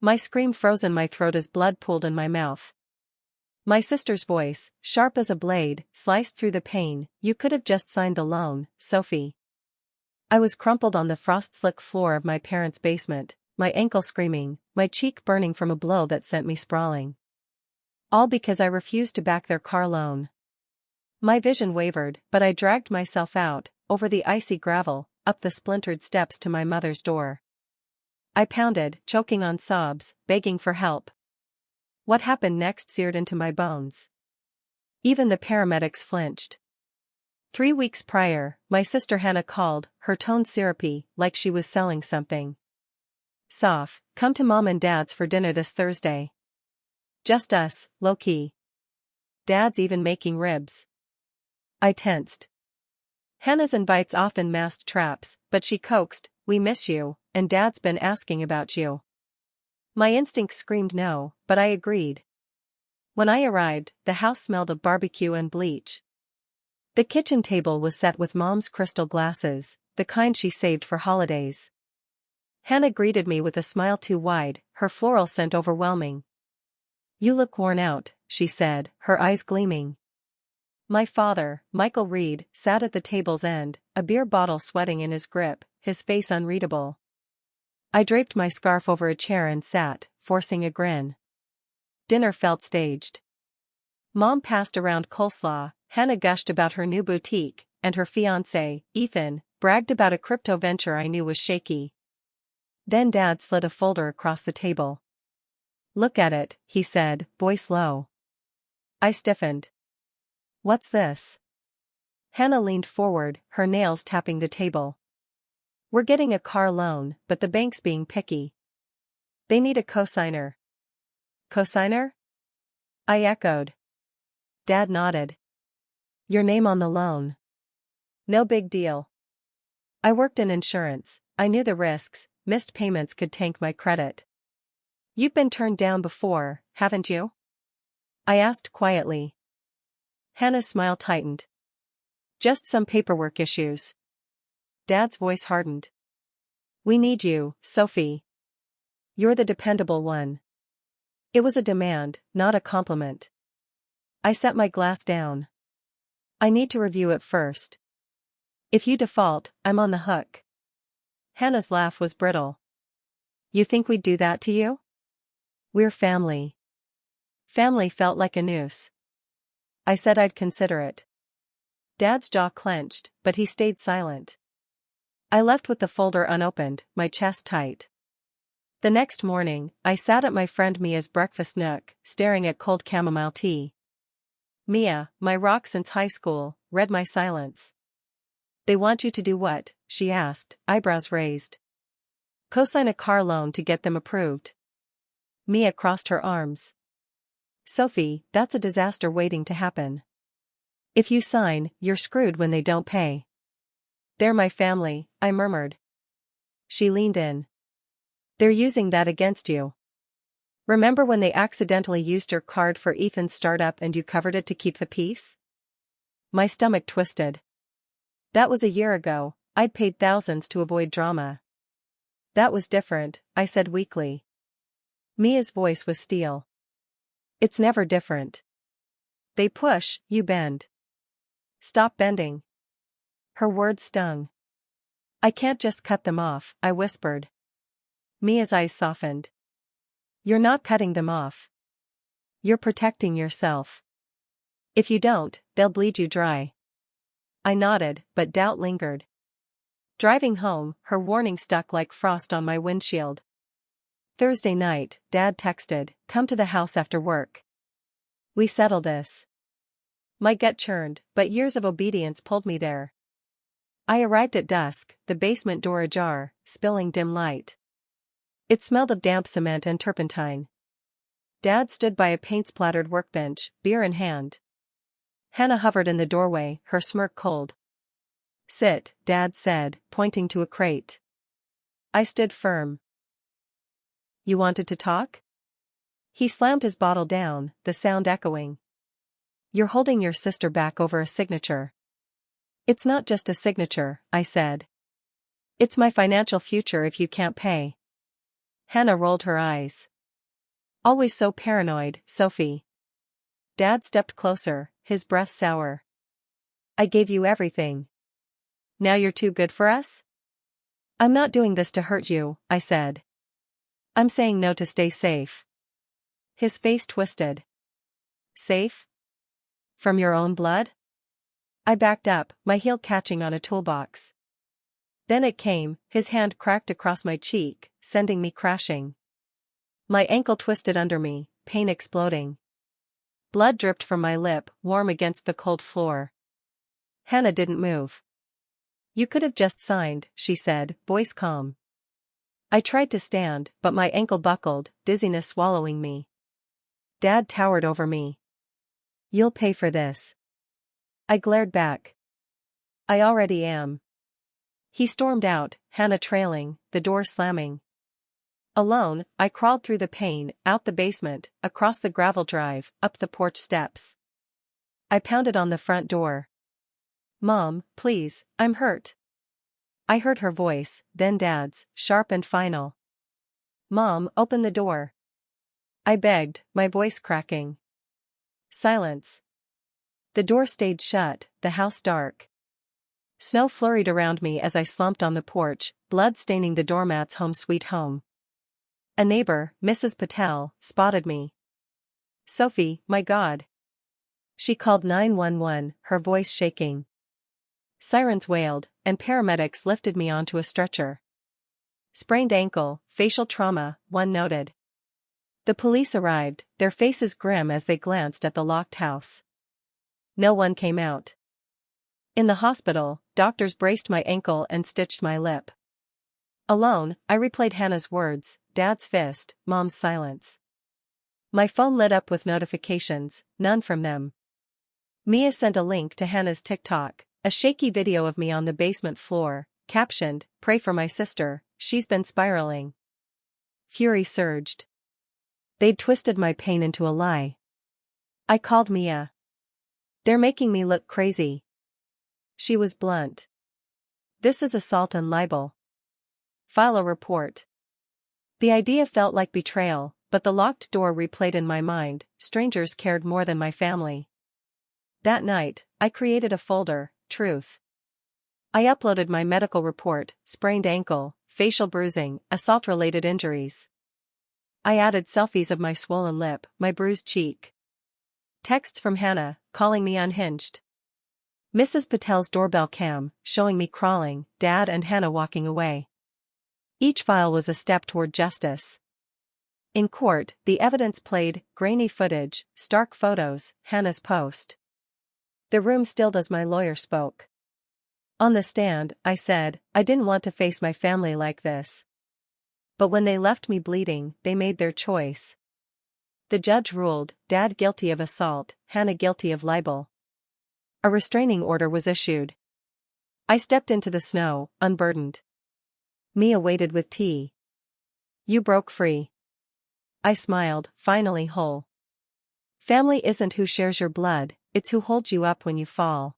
My scream froze in my throat as blood pooled in my mouth. My sister's voice, sharp as a blade, sliced through the pain. "You could have just signed the loan, Sophie." I was crumpled on the frost-slick floor of my parents' basement, my ankle screaming, my cheek burning from a blow that sent me sprawling. All because I refused to back their car loan. My vision wavered, but I dragged myself out, over the icy gravel, up the splintered steps to my mother's door. I pounded, choking on sobs, begging for help. What happened next seared into my bones. Even the paramedics flinched. 3 weeks prior, my sister Hannah called, her tone syrupy, like she was selling something. "Soph, come to Mom and Dad's for dinner this Thursday. Just us, low-key. Dad's even making ribs." I tensed. Hannah's invites often masked traps, but she coaxed, "We miss you, and Dad's been asking about you." My instinct screamed no, but I agreed. When I arrived, the house smelled of barbecue and bleach. The kitchen table was set with Mom's crystal glasses, the kind she saved for holidays. Hannah greeted me with a smile too wide, her floral scent overwhelming. "You look worn out," she said, her eyes gleaming. My father, Michael Reed, sat at the table's end, a beer bottle sweating in his grip, his face unreadable. I draped my scarf over a chair and sat, forcing a grin. Dinner felt staged. Mom passed around coleslaw, Hannah gushed about her new boutique, and her fiancé, Ethan, bragged about a crypto venture I knew was shaky. Then Dad slid a folder across the table. "Look at it," he said, voice low. I stiffened. "What's this?" Hannah leaned forward, her nails tapping the table. "We're getting a car loan, but the bank's being picky. They need a cosigner." "Cosigner?" I echoed. Dad nodded. "Your name on the loan." "No big deal. I worked in insurance, I knew the risks, missed payments could tank my credit." "You've been turned down before, haven't you?" I asked quietly. Hannah's smile tightened. "Just some paperwork issues." Dad's voice hardened. "We need you, Sophie. You're the dependable one." It was a demand, not a compliment. I set my glass down. "I need to review it first. If you default, I'm on the hook." Hannah's laugh was brittle. "You think we'd do that to you? We're family." Family felt like a noose. I said I'd consider it. Dad's jaw clenched, but he stayed silent. I left with the folder unopened, my chest tight. The next morning, I sat at my friend Mia's breakfast nook, staring at cold chamomile tea. Mia, my rock since high school, read my silence. "They want you to do what?" she asked, eyebrows raised. "Cosign a car loan to get them approved." Mia crossed her arms. "Sophie, that's a disaster waiting to happen. If you sign, you're screwed when they don't pay." "They're my family," I murmured. She leaned in. "They're using that against you. Remember when they accidentally used your card for Ethan's startup and you covered it to keep the peace?" My stomach twisted. That was a year ago, I'd paid thousands to avoid drama. "That was different," I said weakly. Mia's voice was steel. "It's never different. They push, you bend. Stop bending." Her words stung. "I can't just cut them off," I whispered. Mia's eyes softened. "You're not cutting them off. You're protecting yourself. If you don't, they'll bleed you dry." I nodded, but doubt lingered. Driving home, her warning stuck like frost on my windshield. Thursday night, Dad texted, "Come to the house after work. We settle this." My gut churned, but years of obedience pulled me there. I arrived at dusk, the basement door ajar, spilling dim light. It smelled of damp cement and turpentine. Dad stood by a paint-splattered workbench, beer in hand. Hannah hovered in the doorway, her smirk cold. "Sit," Dad said, pointing to a crate. I stood firm. "You wanted to talk?" He slammed his bottle down, the sound echoing. "You're holding your sister back over a signature." "It's not just a signature," I said. "It's my financial future if you can't pay." Hannah rolled her eyes. Always so paranoid, Sophie. Dad stepped closer, his breath sour. I gave you everything. Now you're too good for us? I'm not doing this to hurt you, I said. I'm saying no to stay safe. His face twisted. Safe? From your own blood? I backed up, my heel catching on a toolbox. Then it came, his hand cracked across my cheek, sending me crashing. My ankle twisted under me, pain exploding. Blood dripped from my lip, warm against the cold floor. Hannah didn't move. You could have just signed, she said, voice calm. I tried to stand, but my ankle buckled, dizziness swallowing me. Dad towered over me. You'll pay for this. I glared back. I already am. He stormed out, Hannah trailing, the door slamming. Alone, I crawled through the pain, out the basement, across the gravel drive, up the porch steps. I pounded on the front door. Mom, please, I'm hurt. I heard her voice, then Dad's, sharp and final. Mom, open the door. I begged, my voice cracking. Silence. The door stayed shut, the house dark. Snow flurried around me as I slumped on the porch, blood staining the doormat's home sweet home. A neighbor, Mrs. Patel, spotted me. Sophie, my God. She called 911, her voice shaking. Sirens wailed, and paramedics lifted me onto a stretcher. Sprained ankle, facial trauma, one noted. The police arrived, their faces grim as they glanced at the locked house. No one came out. In the hospital, doctors braced my ankle and stitched my lip. Alone, I replayed Hannah's words, Dad's fist, Mom's silence. My phone lit up with notifications, none from them. Mia sent a link to Hannah's TikTok, a shaky video of me on the basement floor, captioned, "Pray for my sister, she's been spiraling." Fury surged. They'd twisted my pain into a lie. I called Mia. They're making me look crazy. She was blunt. This is assault and libel. File a report. The idea felt like betrayal, but the locked door replayed in my mind, strangers cared more than my family. That night, I created a folder, Truth. I uploaded my medical report, sprained ankle, facial bruising, assault-related injuries. I added selfies of my swollen lip, my bruised cheek. Texts from Hannah, calling me unhinged. Mrs. Patel's doorbell cam, showing me crawling, Dad and Hannah walking away. Each file was a step toward justice. In court, the evidence played, grainy footage, stark photos, Hannah's post. The room stilled as my lawyer spoke. On the stand, I said, I didn't want to face my family like this. But when they left me bleeding, they made their choice. The judge ruled, Dad guilty of assault, Hannah guilty of libel. A restraining order was issued. I stepped into the snow, unburdened. Mia waited with tea. You broke free. I smiled, finally whole. Family isn't who shares your blood, it's who holds you up when you fall.